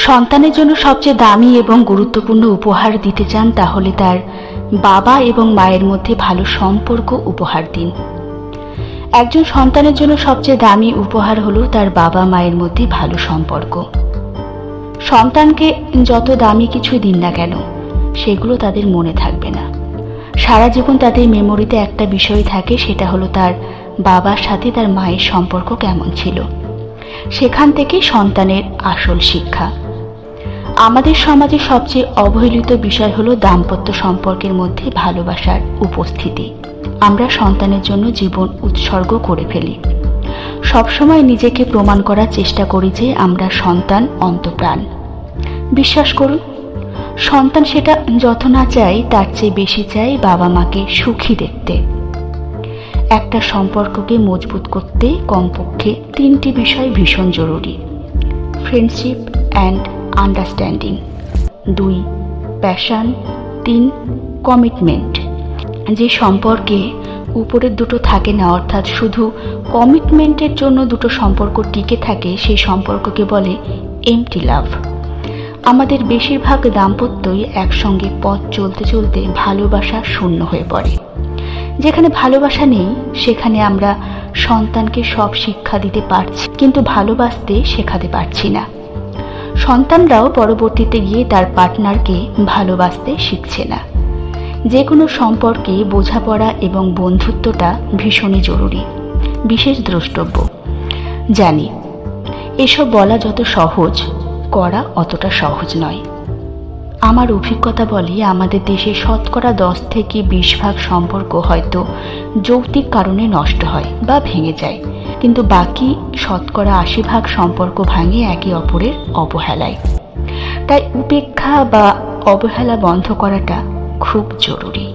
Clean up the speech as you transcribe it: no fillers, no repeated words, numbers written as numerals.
সন্তানের জন্য সবচেয়ে দামি এবং গুরুত্বপূর্ণ উপহার দিতে চান তাহলে তার বাবা এবং মায়ের মধ্যে ভালো সম্পর্ক উপহার দিন। একজন সন্তানের জন্য সবচেয়ে দামি উপহার হলো তার বাবা মায়ের মধ্যে ভালো সম্পর্ক। সন্তানকে যত দামি কিছু দিন না কেন সেগুলো তাদের মনে থাকবে না। সারা জীবন তাদের মেমোরিতে একটা বিষয় থাকে, সেটা হলো তার বাবার সাথে তার মায়ের সম্পর্ক কেমন ছিল। সেখান থেকে সন্তানের আসল শিক্ষা। আমাদের সমাজে সবচেয়ে অবহেলিত বিষয় হলো দাম্পত্য সম্পর্কের মধ্যে ভালোবাসার উপস্থিতি। আমরা সন্তানের জন্য জীবন উৎসর্গ করে ফেলি। সবসময় নিজেকে প্রমাণ করার চেষ্টা করি যে আমরা সন্তান অন্তঃপ্রাণ। বিশ্বাস করুন, সন্তান সেটা যত না চাই তার চেয়ে বেশি চাই বাবা মাকে সুখী দেখতে। একটা সম্পর্ককে মজবুত করতে কমপক্ষে 3টি বিষয় ভীষণ জরুরি: friendship and understanding, 2 passion, 3 commitment. যে সম্পর্কে উপরের দুটো থাকে না, অর্থাৎ শুধু কমিটমেন্টের জন্য দুটো সম্পর্ক টিকে থাকে, সেই সম্পর্ককে বলে এমটি লাভ। আমাদের বেশিরভাগ দাম্পত্যই একসঙ্গে পথ চলতে চলতে ভালোবাসা শূন্য হয়ে পড়ে। যেখানে ভালোবাসা নেই সেখানে আমরা সন্তানকে সব শিক্ষা দিতে পারছি, কিন্তু ভালোবাসতে শেখাতে পারছি না। সন্তানরাও পরবর্তীতে গিয়ে তার পার্টনারকে ভালোবাসতে শিখছে না। যে কোনো সম্পর্কে বোঝাপড়া এবং বন্ধুত্বটা ভীষণই জরুরি, বিশেষ দ্রষ্টব্য। জানি এসব বলা যত সহজ, করা অতটা সহজ নয়। আমার অভিজ্ঞতা বলে আমাদের দেশে 10% থেকে 20% সম্পর্ক হয়তো যৌক্তিক কারণে নষ্ট হয় বা ভেঙে যায়, কিন্তু বাকি 80% সম্পর্ক ভাঙে একে অপরের অবহেলায়। তাই উপেক্ষা বা অবহেলা বন্ধ করাটা খুব জরুরি।